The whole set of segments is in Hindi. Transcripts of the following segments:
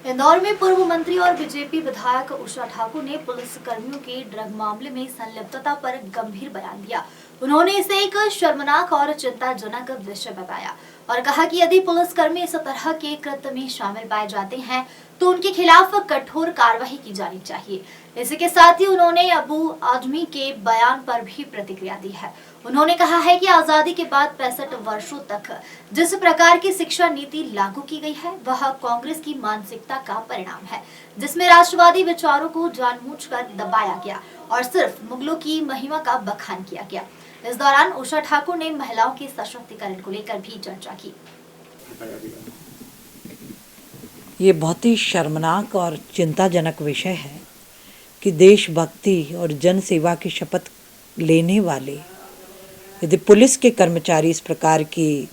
इंदौर में पूर्व मंत्री और बीजेपी विधायक उषा ठाकुर ने पुलिस कर्मियों के ड्रग मामले में संलिप्तता पर गंभीर बयान दिया। उन्होंने इसे एक शर्मनाक और चिंताजनक विषय बताया और कहा कि यदि पुलिसकर्मी इस तरह के कृत्य में शामिल पाए जाते हैं तो उनके खिलाफ कठोर कार्रवाई की जानी चाहिए। इसी के साथ ही उन्होंने अबू आजमी के बयान पर भी प्रतिक्रिया दी है। उन्होंने कहा है कि आजादी के बाद 65 वर्षों तक जिस प्रकार की शिक्षा नीति लागू की गई है वह कांग्रेस की मानसिकता का परिणाम है, जिसमें राष्ट्रवादी विचारों को जानबूझकर दबाया गया और सिर्फ मुगलों की महिमा का बखान किया गया। इस दौरान उषा ठाकुर ने महिलाओं के सशक्तिकरण को लेकर भी चर्चा की। ये बहुत ही शर्मनाक और चिंताजनक विषय है कि देशभक्ति और जन सेवा की शपथ लेने वाले यदि पुलिस के कर्मचारी इस प्रकार की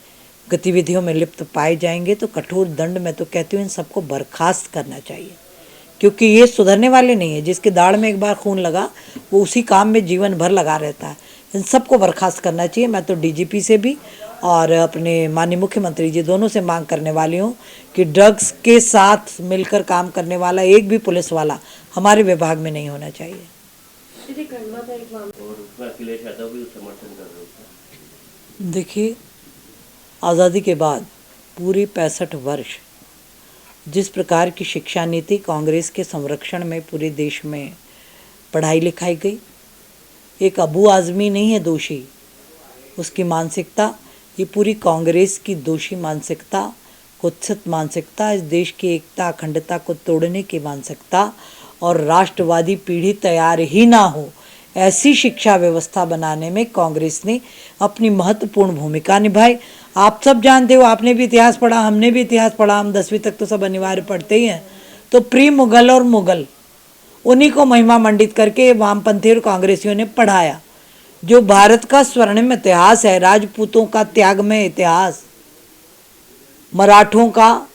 गतिविधियों में लिप्त पाए जाएंगे तो कठोर दंड, मैं तो कहती हूँ इन सबको बर्खास्त करना चाहिए, क्योंकि ये सुधरने वाले नहीं है। जिसके दाढ़ में एक बार खून लगा वो उसी काम में जीवन भर लगा रहता है। इन सबको बर्खास्त करना चाहिए। मैं तो डीजीपी से भी और अपने माननीय मुख्यमंत्री जी दोनों से मांग करने वाली हूँ कि ड्रग्स के साथ मिलकर काम करने वाला एक भी पुलिस वाला हमारे विभाग में नहीं होना चाहिए। देखिए, आज़ादी के बाद पूरे 65 वर्ष जिस प्रकार की शिक्षा नीति कांग्रेस के संरक्षण में पूरे देश में पढ़ाई लिखाई गई, एक अबू आज़मी नहीं है दोषी, उसकी मानसिकता, ये पूरी कांग्रेस की दोषी मानसिकता, कुत्सित मानसिकता, इस देश की एकता अखंडता को तोड़ने की मानसिकता और राष्ट्रवादी पीढ़ी तैयार ही ना हो ऐसी शिक्षा व्यवस्था बनाने में कांग्रेस ने अपनी महत्वपूर्ण भूमिका निभाई। आप सब जानते हो, आपने भी इतिहास पढ़ा, हमने भी इतिहास पढ़ा, हम 10वीं तक तो सब अनिवार्य पढ़ते ही हैं। तो प्री मुगल और मुगल उन्हीं को महिमा मंडित करके वामपंथी और कांग्रेसियों ने पढ़ाया। जो भारत का स्वर्णिम इतिहास है, राजपूतों का त्यागमय इतिहास, मराठों का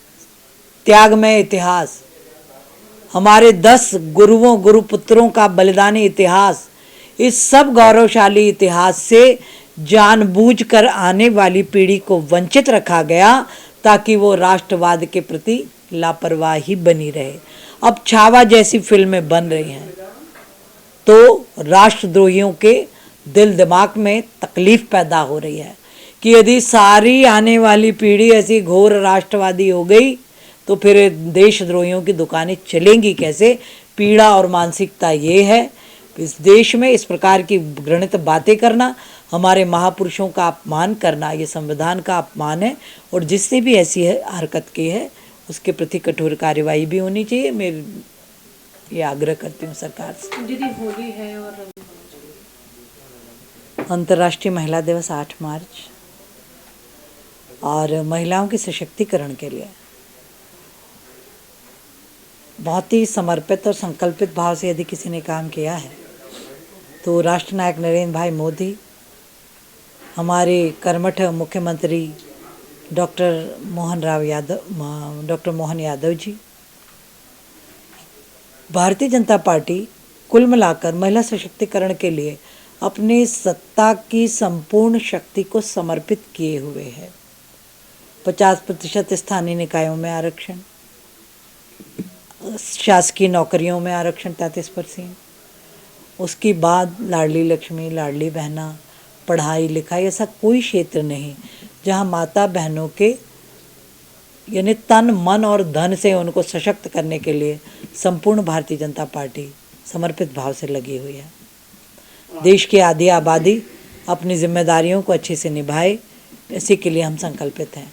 त्यागमय इतिहास, हमारे 10 गुरुओं गुरुपुत्रों का बलिदानी इतिहास, इस सब गौरवशाली इतिहास से जानबूझकर आने वाली पीढ़ी को वंचित रखा गया ताकि वो राष्ट्रवाद के प्रति लापरवाही बनी रहे। अब छावा जैसी फिल्में बन रही हैं तो राष्ट्रद्रोहियों के दिल दिमाग में तकलीफ पैदा हो रही है कि यदि सारी आने वाली पीढ़ी ऐसी घोर राष्ट्रवादी हो गई तो फिर देशद्रोहियों की दुकानें चलेंगी कैसे। पीड़ा और मानसिकता ये है, इस देश में इस प्रकार की घृणित बातें करना, हमारे महापुरुषों का अपमान करना, ये संविधान का अपमान है और जिसने भी ऐसी हरकत की है उसके प्रति कठोर कार्यवाही भी होनी चाहिए। मैं ये आग्रह करती हूँ सरकार से। दीदी, होली है और अंतर्राष्ट्रीय महिला दिवस 8 मार्च और महिलाओं के सशक्तिकरण के लिए बहुत ही समर्पित और संकल्पित भाव से यदि किसी ने काम किया है तो राष्ट्रनायक नरेंद्र भाई मोदी, हमारे कर्मठ मुख्यमंत्री डॉक्टर मोहन यादव जी, भारतीय जनता पार्टी कुल मिलाकर महिला सशक्तिकरण के लिए अपने सत्ता की संपूर्ण शक्ति को समर्पित किए हुए है। 50% स्थानीय निकायों में आरक्षण, शासकीय नौकरियों में आरक्षण 33%, उसके बाद लाडली लक्ष्मी, लाडली बहना, पढ़ाई लिखाई, ऐसा कोई क्षेत्र नहीं जहां माता बहनों के यानी तन मन और धन से उनको सशक्त करने के लिए संपूर्ण भारतीय जनता पार्टी समर्पित भाव से लगी हुई है। देश की आधी आबादी अपनी जिम्मेदारियों को अच्छे से निभाए, इसी के लिए हम संकल्पित हैं।